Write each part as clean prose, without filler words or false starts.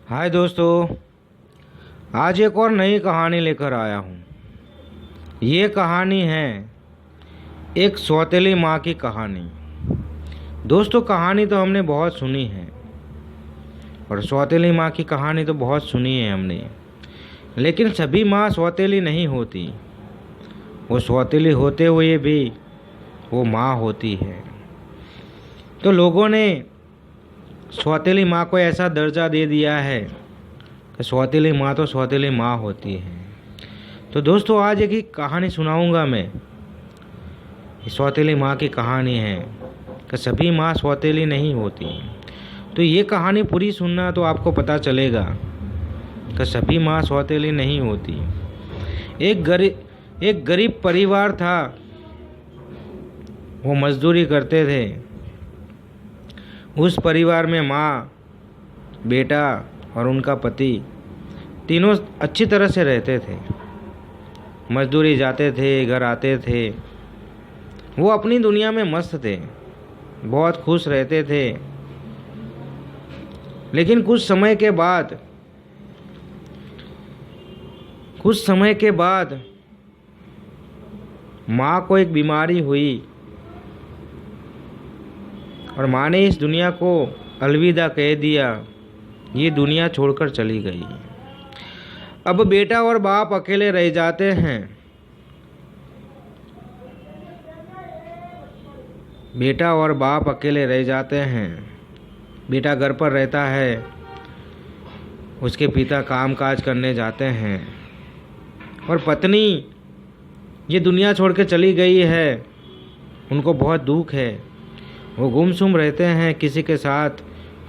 हाय दोस्तों, आज एक और नई कहानी लेकर आया हूँ। ये कहानी है एक सौतेली माँ की कहानी। दोस्तों, कहानी तो हमने बहुत सुनी है और सौतेली माँ की कहानी तो बहुत सुनी है हमने, लेकिन सभी माँ सौतेली नहीं होती। वो सौतेली होते हुए भी वो माँ होती है। तो लोगों ने सौतेली माँ को ऐसा दर्जा दे दिया है कि सौतेली माँ तो सौतेली माँ होती है। तो दोस्तों, आज एक ही कहानी सुनाऊंगा मैं। सौतेली माँ की कहानी है कि सभी माँ सौतेली नहीं होती। तो ये कहानी पूरी सुनना तो आपको पता चलेगा कि सभी माँ सौतेली नहीं होती। एक गरीब परिवार था। वो मजदूरी करते थे। उस परिवार में माँ, बेटा और उनका पति तीनों अच्छी तरह से रहते थे। मजदूरी जाते थे, घर आते थे। वो अपनी दुनिया में मस्त थे, बहुत खुश रहते थे। लेकिन कुछ समय के बाद माँ को एक बीमारी हुई और माँ ने इस दुनिया को अलविदा कह दिया। ये दुनिया छोड़कर चली गई। अब बेटा और बाप अकेले रह जाते हैं। बेटा और बाप अकेले रह जाते हैं। बेटा घर पर रहता है, उसके पिता काम काज करने जाते हैं और पत्नी ये दुनिया छोड़ के चली गई है। उनको बहुत दुख है। वो गुमसुम रहते हैं, किसी के साथ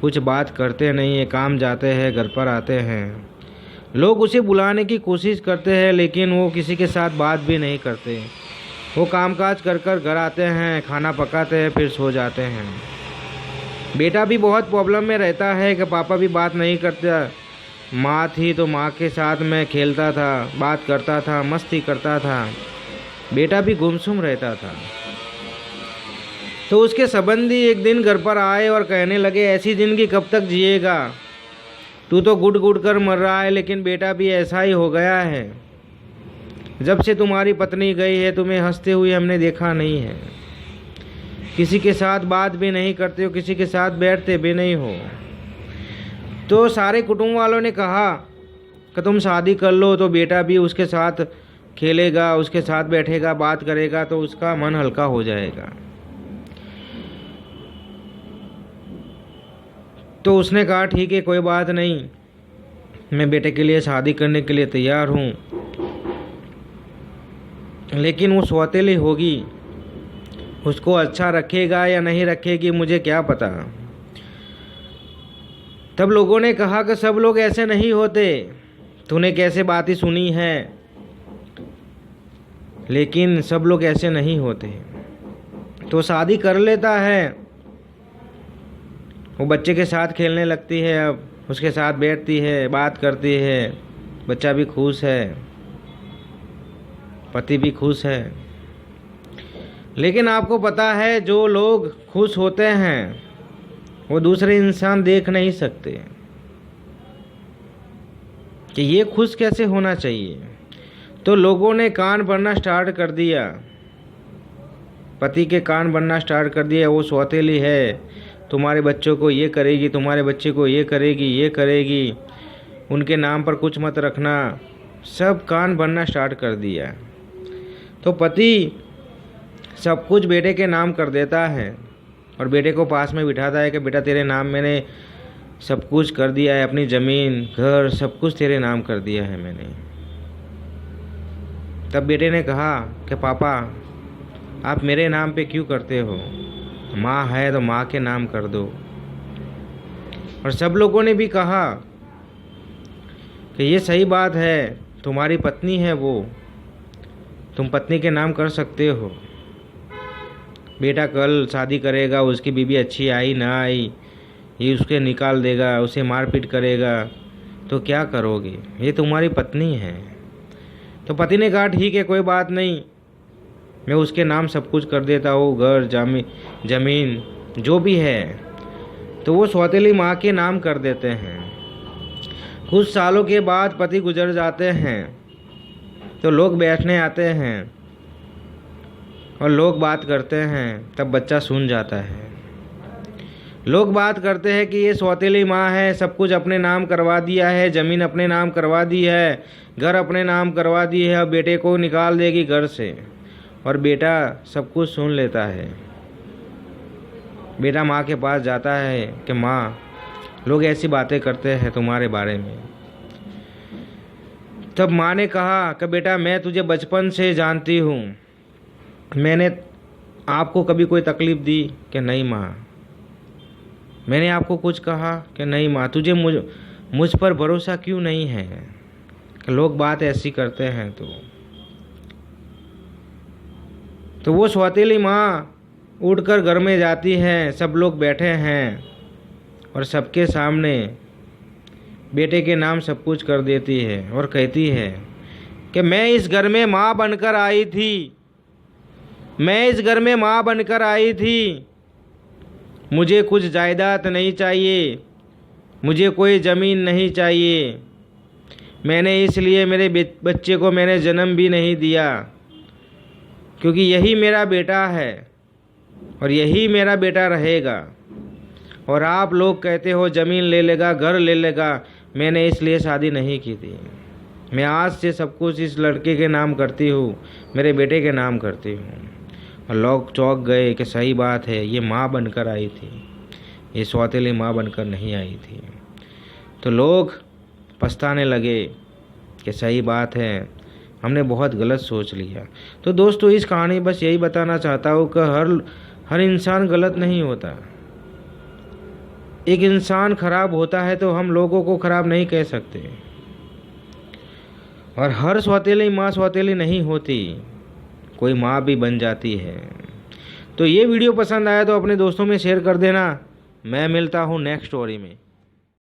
कुछ बात करते नहीं है, काम जाते हैं, घर पर आते हैं। लोग उसे बुलाने की कोशिश करते हैं, लेकिन वो किसी के साथ बात भी नहीं करते। वो कामकाज कर कर घर आते हैं, खाना पकाते हैं, फिर सो जाते हैं। बेटा भी बहुत प्रॉब्लम में रहता है कि पापा भी बात नहीं करता। माँ थी तो माँ के साथ मैं खेलता था, बात करता था, मस्ती करता था। बेटा भी गुमसुम रहता था। तो उसके संबंधी एक दिन घर पर आए और कहने लगे, ऐसी ज़िंदगी कब तक जिएगा? तू तो गुड़ गुड़ कर मर रहा है, लेकिन बेटा भी ऐसा ही हो गया है। जब से तुम्हारी पत्नी गई है, तुम्हें हंसते हुए हमने देखा नहीं है। किसी के साथ बात भी नहीं करते हो, किसी के साथ बैठते भी नहीं हो। तो सारे कुटुंब वालों ने कहा कि तुम शादी कर लो, तो बेटा भी उसके साथ खेलेगा, उसके साथ बैठेगा, बात करेगा, तो उसका मन हल्का हो जाएगा। तो उसने कहा, ठीक है, कोई बात नहीं, मैं बेटे के लिए शादी करने के लिए तैयार हूँ, लेकिन वो सौतेली होगी। उसको अच्छा रखेगा या नहीं रखेगी मुझे क्या पता। तब लोगों ने कहा कि सब लोग ऐसे नहीं होते, तूने कैसे बातें सुनी है, लेकिन सब लोग ऐसे नहीं होते। तो शादी कर लेता है। वो बच्चे के साथ खेलने लगती है, अब उसके साथ बैठती है, बात करती है। बच्चा भी खुश है, पति भी खुश है। लेकिन आपको पता है, जो लोग खुश होते हैं वो दूसरे इंसान देख नहीं सकते कि ये खुश कैसे होना चाहिए। तो लोगों ने कान भरना स्टार्ट कर दिया। पति के कान भरना स्टार्ट कर दिया। वो सौतेली है, तुम्हारे बच्चों को ये करेगी, तुम्हारे बच्चे को ये करेगी, ये करेगी, उनके नाम पर कुछ मत रखना। सब कान भरना स्टार्ट कर दिया। तो पति सब कुछ बेटे के नाम कर देता है और बेटे को पास में बिठाता है कि बेटा, तेरे नाम मैंने सब कुछ कर दिया है, अपनी ज़मीन, घर, सब कुछ तेरे नाम कर दिया है मैंने। तब बेटे ने कहा कि पापा, आप मेरे नाम पे क्यों करते हो? माँ है तो माँ के नाम कर दो। और सब लोगों ने भी कहा कि ये सही बात है, तुम्हारी पत्नी है वो, तुम पत्नी के नाम कर सकते हो। बेटा कल शादी करेगा, उसकी बीवी अच्छी आई ना आई, ये उसके निकाल देगा, उसे मारपीट करेगा, तो क्या करोगे? ये तुम्हारी पत्नी है। तो पति ने कहा, ठीक है, कोई बात नहीं, मैं उसके नाम सब कुछ कर देता हूँ, घर, ज़मीन जो भी है। तो वो सौतेली माँ के नाम कर देते हैं। कुछ सालों के बाद पति गुजर जाते हैं तो लोग बैठने आते हैं और लोग बात करते हैं, तब बच्चा सुन जाता है। लोग बात करते हैं कि ये सौतेली माँ है, सब कुछ अपने नाम करवा दिया है, ज़मीन अपने नाम करवा दी है, घर अपने नाम करवा दी है, और बेटे को निकाल देगी घर से। और बेटा सब कुछ सुन लेता है। बेटा माँ के पास जाता है कि माँ, लोग ऐसी बातें करते हैं तुम्हारे बारे में। तब माँ ने कहा कि बेटा मैं तुझे बचपन से जानती हूँ, मैंने आपको कभी कोई तकलीफ़ दी कि नहीं माँ? मैंने आपको कुछ कहा कि नहीं माँ? तुझे मुझ पर भरोसा क्यों नहीं है कि लोग बात ऐसी करते हैं? तो वो सौतेली माँ उठकर घर में जाती है, सब लोग बैठे हैं और सबके सामने बेटे के नाम सब कुछ कर देती है और कहती है कि मैं इस घर में माँ बनकर आई थी, मैं इस घर में माँ बनकर आई थी। मुझे कुछ जायदाद नहीं चाहिए, मुझे कोई ज़मीन नहीं चाहिए। मैंने इसलिए मेरे बच्चे को मैंने जन्म भी नहीं दिया, क्योंकि यही मेरा बेटा है और यही मेरा बेटा रहेगा। और आप लोग कहते हो ज़मीन ले लेगा, घर ले लेगा, मैंने इसलिए शादी नहीं की थी। मैं आज से सब कुछ इस लड़के के नाम करती हूँ, मेरे बेटे के नाम करती हूँ। और लोग चौंक गए कि सही बात है, ये माँ बनकर आई थी, ये सौतेली माँ बनकर नहीं आई थी। तो लोग पछताने लगे कि सही बात है, हमने बहुत गलत सोच लिया। तो दोस्तों इस कहानी बस यही बताना चाहता हूँ कि हर इंसान गलत नहीं होता। एक इंसान खराब होता है तो हम लोगों को खराब नहीं कह सकते। और हर सौतेली माँ सौतेली नहीं होती, कोई माँ भी बन जाती है। तो ये वीडियो पसंद आया तो अपने दोस्तों में शेयर कर देना। मैं मिलता हूँ नेक्स्ट स्टोरी में।